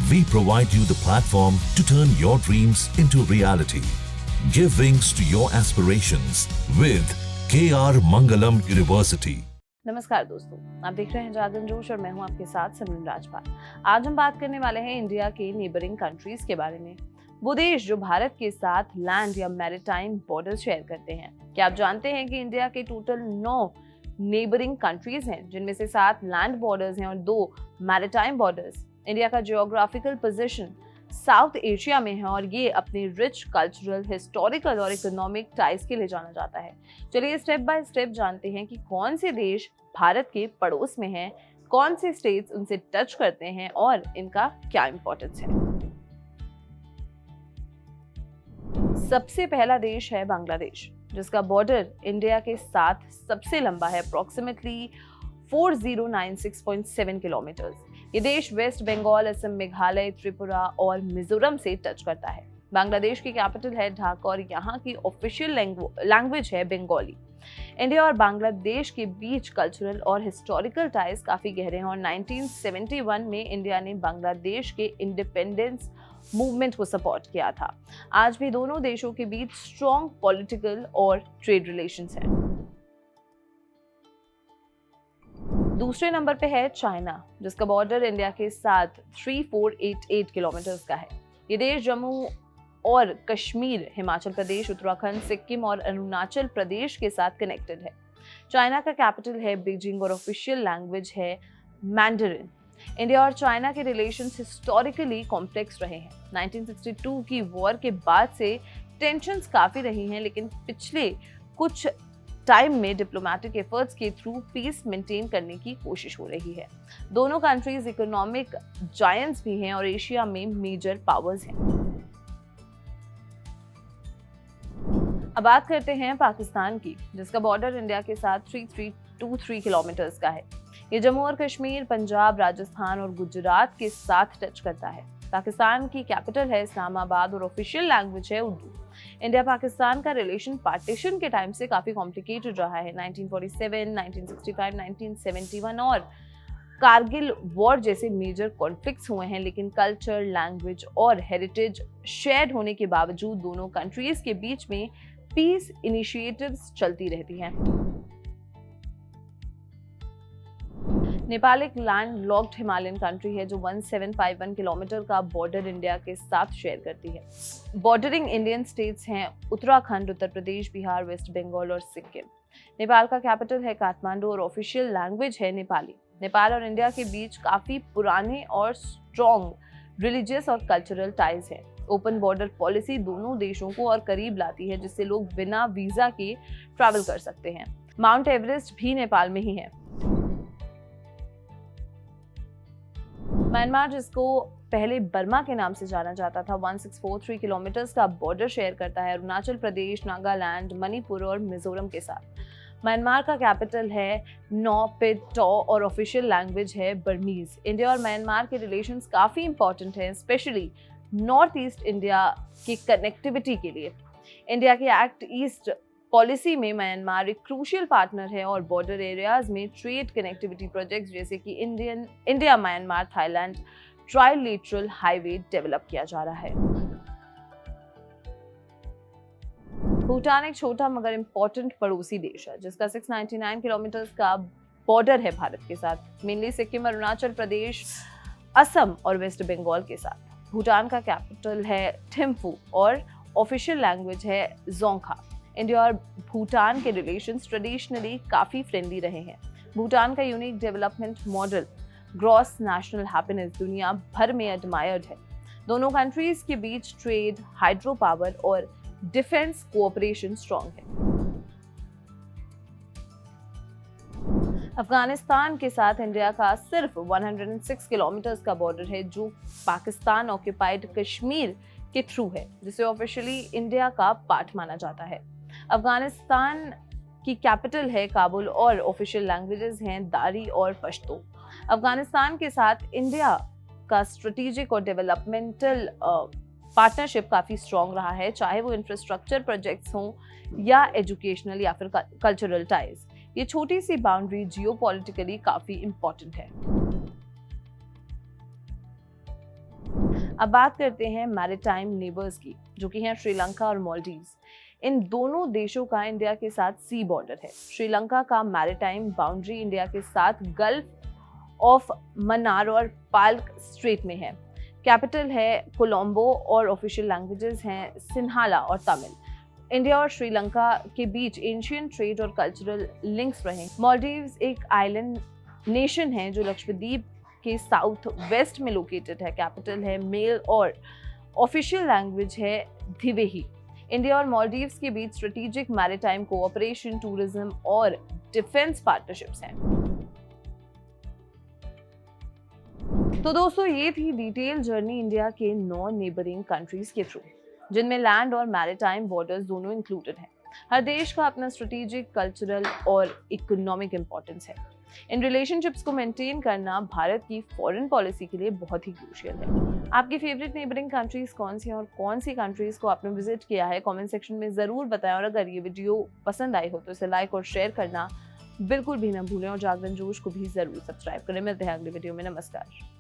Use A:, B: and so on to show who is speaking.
A: We provide you the platform to turn your dreams into reality. Give wings to your aspirations with KR Mangalam University.
B: नमस्कार दोस्तों, आप देख रहे हैं जागरण जोश और मैं हूं आपके साथ सिमरन राजपाल। आज हम बात करने वाले हैं इंडिया के नेबरिंग कंट्रीज के बारे में। वो देश जो भारत के साथ लैंड या मैरिटाइम बॉर्डर शेयर करते हैं। क्या आप जानते हैं कि इंडिया के टोटल 9 नेबरिंग कंट्रीज हैं, जिनमें से 7 लैंड बॉर्डर्स हैं और 2 मैरिटाइम बॉर्डर्स। इंडिया का जियोग्राफिकल पोजीशन साउथ एशिया में है और ये अपने रिच कल्चरल, हिस्टोरिकल और इकोनॉमिक टाइज के लिए जाना जाता है। चलिए स्टेप बाय स्टेप जानते हैं कि कौन से देश भारत के पड़ोस में हैं, कौन से स्टेट्स उनसे टच करते हैं और इनका क्या इंपॉर्टेंस है। सबसे पहला देश है बांग्लादेश, जिसका बॉर्डर इंडिया के साथ सबसे लंबा है, अप्रोक्सीमेटली 4096.7 किलोमीटर। ये देश वेस्ट बंगाल, असम, मेघालय, त्रिपुरा और मिजोरम से टच करता है। बांग्लादेश की कैपिटल है ढाका और यहाँ की ऑफिशियल लैंग्वेज है बंगाली। इंडिया और बांग्लादेश के बीच कल्चरल और हिस्टोरिकल टाइज काफी गहरे हैं और 1971 में इंडिया ने बांग्लादेश के इंडिपेंडेंस मूवमेंट को सपोर्ट किया था। आज भी दोनों देशों के बीच स्ट्रॉन्ग पॉलिटिकल और ट्रेड रिलेशंस हैं। दूसरे नंबर पे है चाइना, जिसका बॉर्डर इंडिया के साथ 3488 किलोमीटर का है। ये देश जम्मू और कश्मीर, हिमाचल प्रदेश, उत्तराखंड, सिक्किम और अरुणाचल प्रदेश के साथ कनेक्टेड है। चाइना का कैपिटल है बीजिंग और ऑफिशियल लैंग्वेज है मैंडरिन। इंडिया और चाइना के रिलेशंस हिस्टोरिकली कॉम्प्लेक्स रहे हैं। 1962 की वॉर के बाद से टेंशंस काफी रही हैं, लेकिन पिछले कुछ टाइम में डिप्लोमेटिक एफर्ट्स के थ्रू पीस मेंटेन करने की कोशिश हो रही है। दोनों कंट्रीज इकोनॉमिक जायंट्स भी हैं और एशिया में मेजर पावर्स हैं। अब बात करते हैं पाकिस्तान की, जिसका बॉर्डर इंडिया के साथ 3323 किलोमीटर का है। ये जम्मू और कश्मीर, पंजाब, राजस्थान और गुजरात के साथ टच करता है। पाकिस्तान की कैपिटल है इस्लामाबाद और ऑफिशियल लैंग्वेज है उर्दू। इंडिया पाकिस्तान का रिलेशन पार्टीशन के टाइम से काफी कॉम्प्लिकेटेड रहा है। 1947, 1965, 1971 और कारगिल वॉर जैसे मेजर कॉन्फ्लिक्ट्स हुए हैं, लेकिन कल्चर, लैंग्वेज और हेरिटेज शेयर्ड होने के बावजूद दोनों कंट्रीज के बीच में पीस इनिशिएटिव्स चलती रहती हैं। नेपाल एक लैंड लॉक्ड हिमालयन कंट्री है जो 1751 किलोमीटर का बॉर्डर इंडिया के साथ शेयर करती है। बॉर्डरिंग इंडियन स्टेट्स हैं उत्तराखंड, उत्तर प्रदेश, बिहार, वेस्ट बंगाल और सिक्किम। नेपाल का कैपिटल है काठमांडू और ऑफिशियल लैंग्वेज है नेपाली। नेपाल और इंडिया के बीच काफी पुराने और स्ट्रॉन्ग रिलीजियस और कल्चरल टाइज हैं। ओपन बॉर्डर पॉलिसी दोनों देशों को और करीब लाती है, जिससे लोग बिना वीजा के ट्रैवल कर सकते हैं। माउंट एवरेस्ट भी नेपाल में ही है। म्यांमार, जिसको पहले बर्मा के नाम से जाना जाता था, 1643 किलोमीटर का बॉर्डर शेयर करता है अरुणाचल प्रदेश, नागालैंड, मणिपुर और मिजोरम के साथ। म्यांमार का कैपिटल है नौपिटौ और ऑफिशियल लैंग्वेज है बर्मीज। इंडिया और म्यांमार के रिलेशंस काफी इंपॉर्टेंट हैं, स्पेशली नॉर्थ ईस्ट इंडिया की कनेक्टिविटी के लिए। इंडिया की एक्ट ईस्ट पॉलिसी में म्यांमार एक क्रूशियल पार्टनर है और बॉर्डर एरियाज में ट्रेड कनेक्टिविटी प्रोजेक्ट्स जैसे कि India Myanmar Thailand trilateral highway develop किया जा रहा है। भूटान एक छोटा मगर इम्पोर्टेंट पड़ोसी देश है, जिसका 699 किलोमीटर का बॉर्डर है भारत के साथ, मेनली सिक्किम, अरुणाचल प्रदेश, असम और वेस्ट बंगाल के साथ। भूटान का कैपिटल है थिम्फू और ऑफिशियल लैंग्वेज है जोंगखा। इंडिया और भूटान के रिलेशंस ट्रेडिशनली काफी फ्रेंडली रहे हैं। भूटान का unique development model, gross national happiness, दुनिया भर में एडमायर्ड है। दोनों कंट्रीज के बीच ट्रेड, हाइड्रो पावर और डिफेंस कोऑपरेशन स्ट्रॉन्ग है। अफगानिस्तान के साथ इंडिया का सिर्फ 106 किलोमीटर का बॉर्डर है, जो पाकिस्तान ऑक्यूपाइड कश्मीर के थ्रू है, जिसे ऑफिशियली इंडिया का पार्ट माना जाता है। अफगानिस्तान की कैपिटल है काबुल और ऑफिशियल लैंग्वेजेस हैं दारी और पश्तो। अफगानिस्तान के साथ इंडिया का स्ट्रेटेजिक और डेवलपमेंटल पार्टनरशिप काफ़ी स्ट्रॉन्ग रहा है, चाहे वो इंफ्रास्ट्रक्चर प्रोजेक्ट्स हों या एजुकेशनल या फिर कल्चरल टाइज। ये छोटी सी बाउंड्री जियोपॉलिटिकली काफ़ी इम्पोर्टेंट है। अब बात करते हैं मैरिटाइम नेबर्स की, जो कि हैं श्रीलंका और मालदीव्स। इन दोनों देशों का इंडिया के साथ सी बॉर्डर है। श्रीलंका का मैरिटाइम बाउंड्री इंडिया के साथ गल्फ ऑफ मन्नार और पाल्क स्ट्रेट में है। कैपिटल है कोलंबो और ऑफिशियल लैंग्वेजेस हैं सिन्हाला और तमिल। इंडिया और श्रीलंका के बीच एंशिएंट ट्रेड और कल्चरल लिंक्स रहे। मालदीव्स एक आइलैंड नेशन है जो लक्षद्वीप के साउथ वेस्ट में लोकेटेड है। कैपिटल है मेल और ऑफिशियल लैंग्वेज है धिवेही। इंडिया और मालदीव्स के बीच स्ट्रेटेजिक मैरिटाइम कोऑपरेशन, टूरिज्म और डिफेंस पार्टनरशिप्स हैं। तो दोस्तों, ये थी डिटेल जर्नी इंडिया के 9 नेबरिंग कंट्रीज के थ्रू, जिनमें लैंड और मैरिटाइम बॉर्डर्स दोनों इंक्लूडेड हैं। हर देश का अपना स्ट्रेटेजिक, कल्चरल और इकोनॉमिक इंपॉर्टेंस है। इन रिलेशनशिप्स को मेंटेन करना भारत की फॉरेन पॉलिसी के लिए बहुत ही क्रूशियल है। आपकी फेवरेट नेबरिंग कंट्रीज कौन सी हैं और कौन सी कंट्रीज को आपने विजिट किया है, कमेंट सेक्शन में ज़रूर बताएं। और अगर ये वीडियो पसंद आई हो तो इसे लाइक और शेयर करना बिल्कुल भी ना भूलें और जागरण जोश को भी ज़रूर सब्सक्राइब करें। मिलते हैं अगली वीडियो में। नमस्कार।